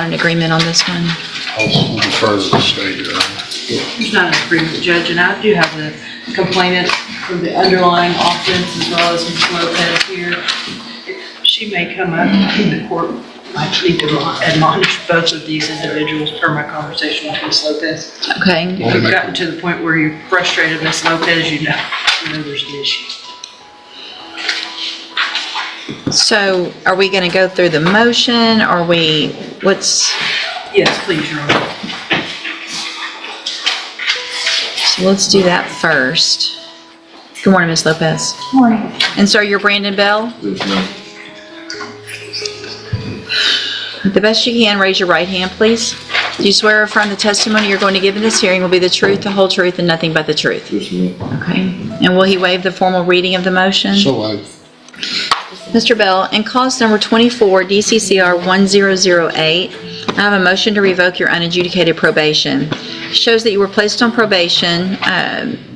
an agreement on this one? I'll defer to the state. There's not an agreement, Judge, and I do have the complainant for the underlying offense as well as Ms. Lopez here. She may come up, I think the court might need to admonish both of these individuals per my conversation with Ms. Lopez. Okay. If you've gotten to the point where you're frustrated, Ms. Lopez, you know there's an issue. So are we going to go through the motion? Or what's, Yes, please, Your Honor. so let's do that first. Good morning, Ms. Lopez. Good morning. And sir, you're Brandon Bell? Yes, ma'am. The best you can, raise your right hand, please. Do you swear or affirm the testimony you're going to give in this hearing will be the truth, the whole truth, and nothing but the truth? Yes, ma'am. Okay. And will he waive the formal reading of the motion? So Mr. Bell, in cause number 24, DCCR 1008, I have a motion to revoke your unadjudicated probation. Shows that you were placed on probation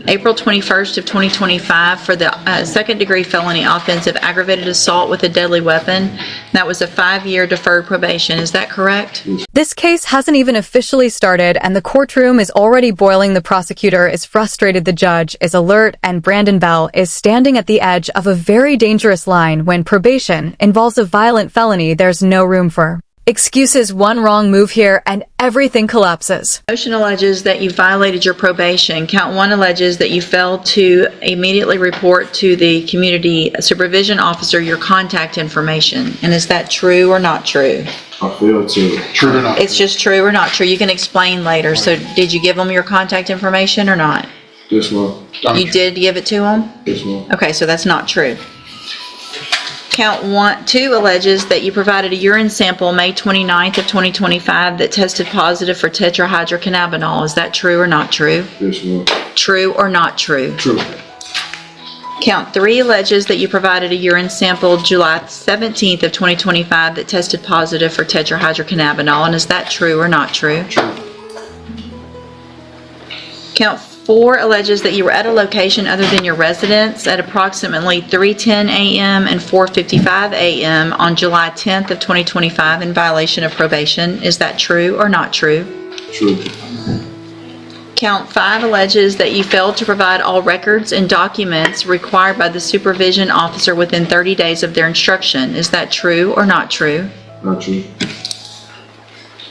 April 21st of 2025 for the second-degree felony offense of aggravated assault with a deadly weapon. That was a 5-year deferred probation. Is that correct? This case hasn't even officially started, and the courtroom is already boiling. The prosecutor is frustrated, the judge is alert, and Brandon Bell is standing at the edge of a very dangerous line. When probation involves a violent felony, there's no room for excuses. One wrong move here and everything collapses. Motion alleges that you violated your probation. Count 1 alleges that you failed to immediately report to the community supervision officer your contact information. And is that true or not true? I failed to. true or not? It's just true or not true. You can explain later. So did you give them your contact information or not? Yes, ma'am. You did give it to them? Yes, ma'am. Okay, so that's not true. Count 2 alleges that you provided a urine sample May 29th of 2025 that tested positive for tetrahydrocannabinol. Is that true or not true? Yes, ma'am. True or not true? True. Count 3 alleges that you provided a urine sample July 17th of 2025 that tested positive for tetrahydrocannabinol. And is that true or not true? True. Count 4 alleges that you were at a location other than your residence at approximately 3:10 a.m. and 4:55 a.m. on July 10th of 2025 in violation of probation. Is that true or not true? True. Count 5 alleges that you failed to provide all records and documents required by the supervision officer within 30 days of their instruction. Is that true or not true? Not true.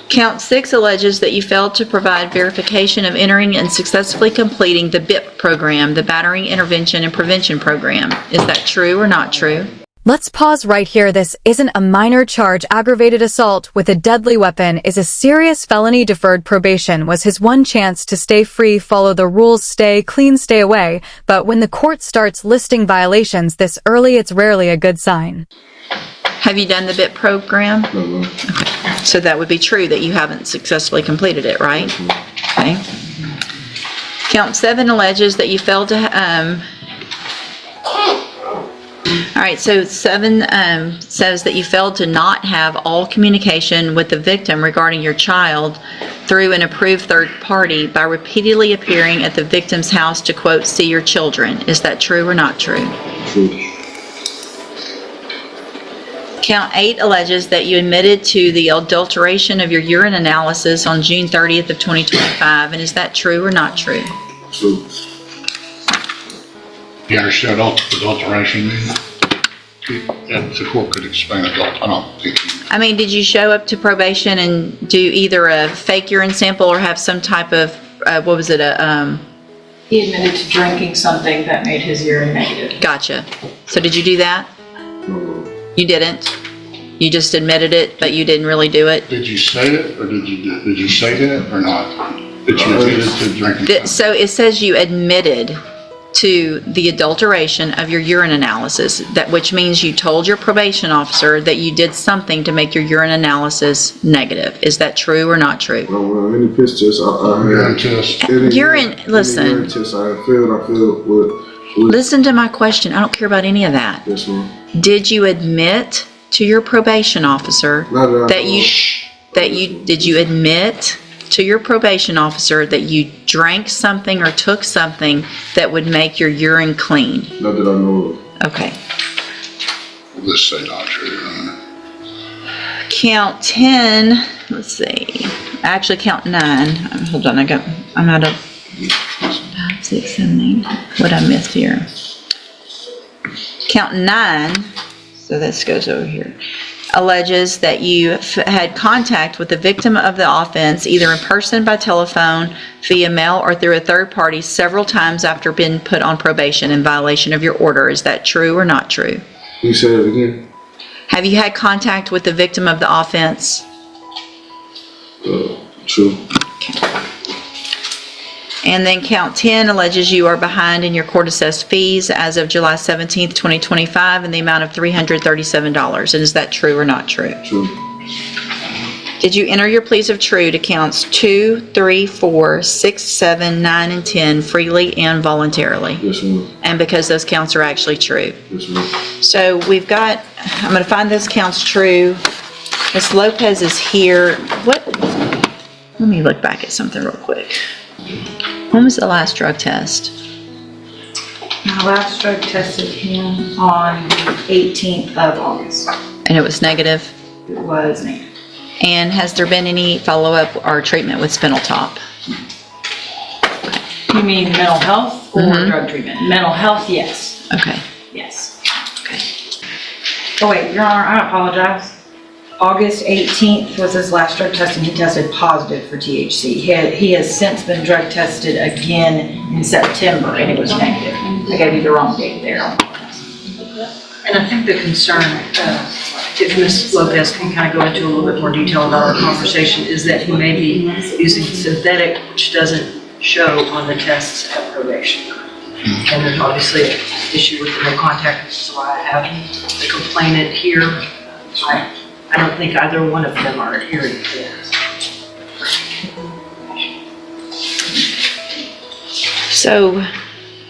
Count 6 alleges that you failed to provide verification of entering and successfully completing the BIP program, the Battering Intervention and Prevention Program. Is that true or not true? Let's pause right here. This isn't a minor charge. Aggravated assault with a deadly weapon is a serious felony. Deferred probation was his one chance to stay free, follow the rules, stay clean, stay away. But when the court starts listing violations this early, it's rarely a good sign. Have you done the BIP program? No, ma'am. Okay. So that would be true that you haven't successfully completed it, right? Okay. Count 7 alleges that you failed to, all right, so 7 says that you failed to not have all communication with the victim regarding your child through an approved third party by repeatedly appearing at the victim's house to, quote, see your children. Is that true or not true? True. Count 8 alleges that you admitted to the adulteration of your urine analysis on June 30th of 2025, and is that true or not true? True. You understand adulteration means? If the court could explain adult, I don't think. I mean, did you show up to probation and do either a fake urine sample or have some type of, what was it, He admitted to drinking something that made his urine negative. gotcha. So did you do that? No, ma'am. You didn't? You just admitted it, but you didn't really do it? Did you say it, or did you say that, or not? That you admitted to drinking? So it says you admitted to the adulteration of your urine analysis, which means you told your probation officer that you did something to make your urine analysis negative. Is that true or not true? No, ma'am. Any piss test, Urine test. Listen. Urine test I failed with. Listen to my question. I don't care about any of that. Yes, ma'am. Did you admit to your probation officer did you admit to your probation officer that you drank something or took something that would make your urine clean? Not that I know of. Okay. Let's say not true. Count 10, let's see, actually count 9. Hold on, I'm out of 5, 6, 7, 8. What I missed here. Count 9, so this goes over here, alleges that you had contact with the victim of the offense either in person, by telephone, via mail, or through a third party several times after being put on probation in violation of your order. Is that true or not true? You say it again? Have you had contact with the victim of the offense? True. And then count 10 alleges you are behind in your court-assessed fees as of July 17th, 2025 in the amount of $337. And is that true or not true? True. Did you enter your pleas of true to counts 2, 3, 4, 6, 7, 9, and 10 freely and voluntarily? Yes, ma'am. And because those counts are actually true. Yes, ma'am. So we've got, I'm going to find those counts true. Ms. Lopez is here. Let me look back at something real quick. When was the last drug test? My last drug tested him on the 18th of August. And it was negative? It was negative. And has there been any follow-up or treatment with spinal top? You mean mental health or Mhm. drug treatment? Mental health, yes. Okay. Yes. Oh wait, Your Honor, I apologize. August 18th was his last drug test and he tested positive for THC. He has since been drug tested again in September and it was negative. I gave you the wrong date there. And I think the concern, if Ms. Lopez can kind of go into a little bit more detail about our conversation, is that he may be using synthetic, which doesn't show on the tests at probation. And there's obviously an issue with the no contact, which is why I have the complainant here. I don't think either one of them are adhering to this. So,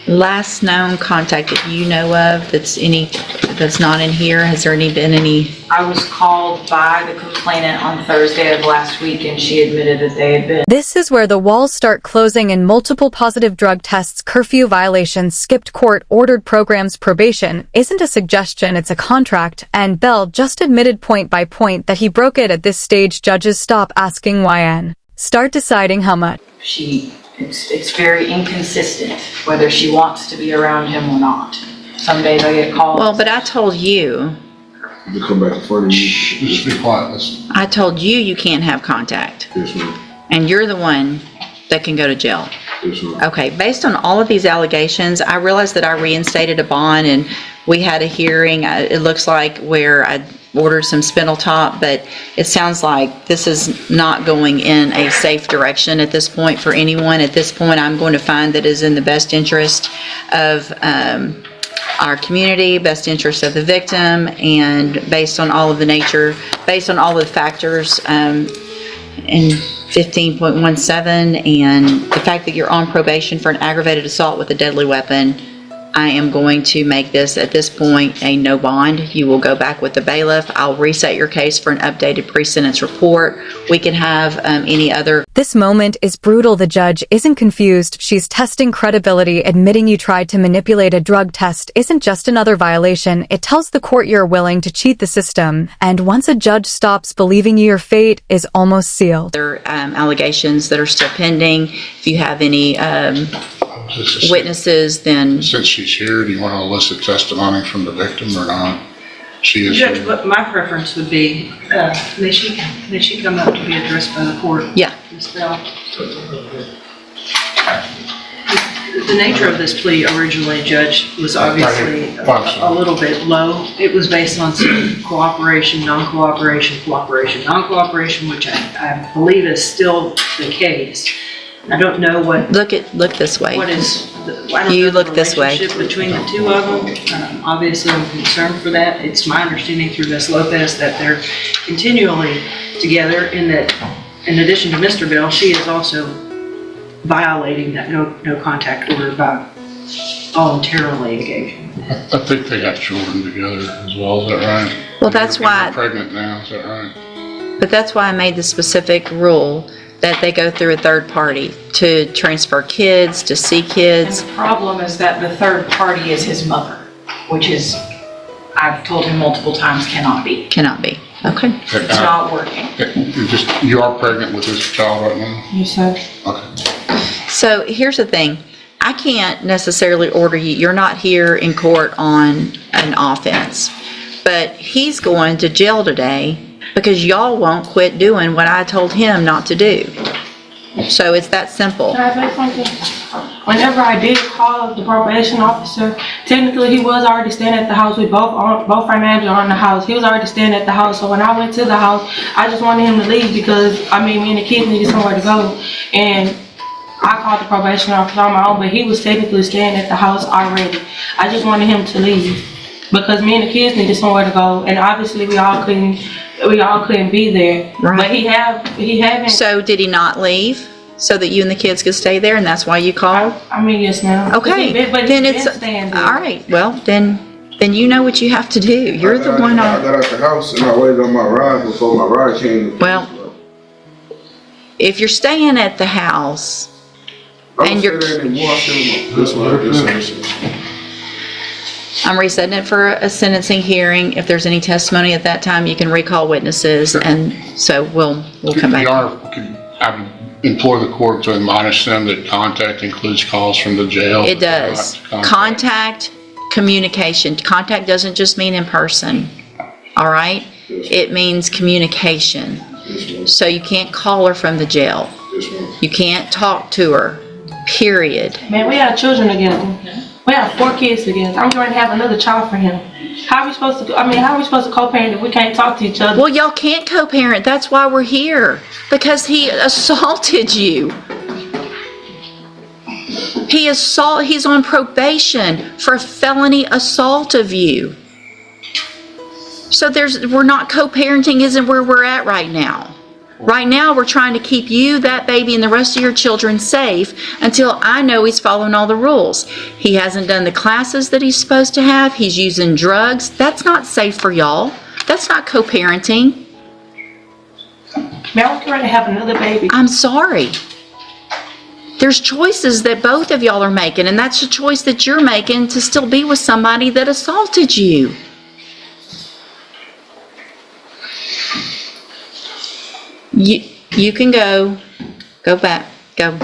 last known contact that you know of that's not in here, has there been any? I was called by the complainant on Thursday of last week and she admitted that they had been. This is where the walls start closing and multiple positive drug tests, curfew violations, skipped court, ordered programs, probation isn't a suggestion, it's a contract, and Bell just admitted point by point that he broke it. At this stage, judges stop asking YN. Start deciding how much. It's very inconsistent whether she wants to be around him or not. Some days I get calls. Well, but I told you, To come back in front of you. Just be quiet, listen. I told you can't have contact. Yes, ma'am. And you're the one that can go to jail. Yes, ma'am. Okay, based on all of these allegations, I realized that I reinstated a bond and we had a hearing, it looks like, where I ordered some spinal top, but it sounds like this is not going in a safe direction at this point for anyone. At this point, I'm going to find that is in the best interest of our community, best interest of the victim, and based on all of the factors in 15.17 and the fact that you're on probation for an aggravated assault with a deadly weapon, I am going to make this, at this point, a no bond. You will go back with the bailiff. I'll reset your case for an updated pre-sentence report. We can have any other. This moment is brutal. The judge isn't confused. She's testing credibility. Admitting you tried to manipulate a drug test isn't just another violation. It tells the court you're willing to cheat the system. And once a judge stops believing you, your fate is almost sealed. Other allegations that are still pending. If you have any witnesses, then Since she's here, do you want to elicit testimony from the victim or not? She is Judge, here. what my preference would be, may she come up to be addressed by the court? yeah. Ms. Bell? The nature of this plea originally, Judge, was obviously a little bit low. It was based on some cooperation, non-cooperation, cooperation, non-cooperation, which I believe is still the case. I don't know what Look this way. is, I don't You know the look this way. relationship between the two of them. Obviously, I'm concerned for that. It's my understanding through Ms. Lopez that they're continually together, and that in addition to Mr. Bell, she is also violating that no contact order by voluntarily engaging. I think they got children together as well, is that right? Well, that's why- They're pregnant now, is that right? But that's why I made the specific rule that they go through a third party to transfer kids, to see And kids. the problem is that the third party is his mother, which is, I've told him multiple times, cannot be. Cannot be. Okay. It's not working. You are pregnant with this child right now? Yes, sir. Okay. So here's the thing. I can't necessarily order you. You're not here in court on an offense. But he's going to jail today because y'all won't quit doing what I told him not to do. So it's that simple. Can I say something? Whenever I did call the probation officer, technically he was already staying at the house. We both our managers are in the house. He was already staying at the house. So when I went to the house, I just wanted him to leave because, me and the kids needed somewhere to go. And I called the probation officer on my own, but he was technically staying at the house already. I just wanted him to leave because me and the kids needed somewhere to go. And obviously we all couldn't be there. Right. But he haven't. So did he not leave so that you and the kids could stay there and that's why you called? Yes, ma'am. Okay, But then he's it's, been staying there. all right, well, then you know what you have to do. You're the one I on, got out the house and I waited on my ride before my ride came. Well, if you're staying at the house, and you're- This one. I'm resetting it for a sentencing hearing. If there's any testimony at that time, you can recall witnesses, and so we'll come back. I would implore the court to admonish them that contact includes calls from the jail. It does. Contact, communication. Contact doesn't just mean in person, all right? It means communication. So you can't call her from the jail. You can't talk to her, period. Man, we have children together. We have 4 kids together. I'm going to have another child for him. How are we supposed to? How are we supposed to co-parent if we can't talk to each other? Well, y'all can't co-parent. That's why we're here. Because he assaulted you. He's on probation for felony assault of you. So we're not co-parenting isn't where we're at right now. Right now, we're trying to keep you, that baby, and the rest of your children safe until I know he's following all the rules. He hasn't done the classes that he's supposed to have. He's using drugs. That's not safe for y'all. That's not co-parenting. Man, I was going to have another baby. I'm sorry. There's choices that both of y'all are making, and that's the choice that you're making to still be with somebody that assaulted you. You can go back, go.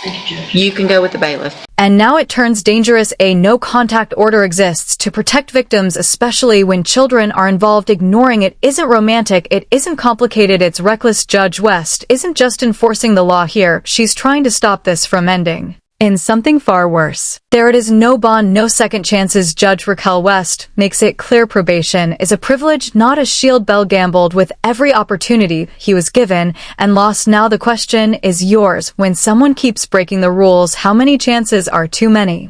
Thank you, Judge. You can go with the bailiff. And now it turns dangerous a no contact order exists to protect victims, especially when children are involved. Ignoring it isn't romantic, it isn't complicated, it's reckless. Judge West isn't just enforcing the law here, she's trying to stop this from ending in something far worse. There it is, no bond, no second chances. Judge Raquel West makes it clear probation is a privilege, not a shield. Bell gambled with every opportunity he was given and lost. Now the question is yours. When someone keeps breaking the rules, how many chances are too many?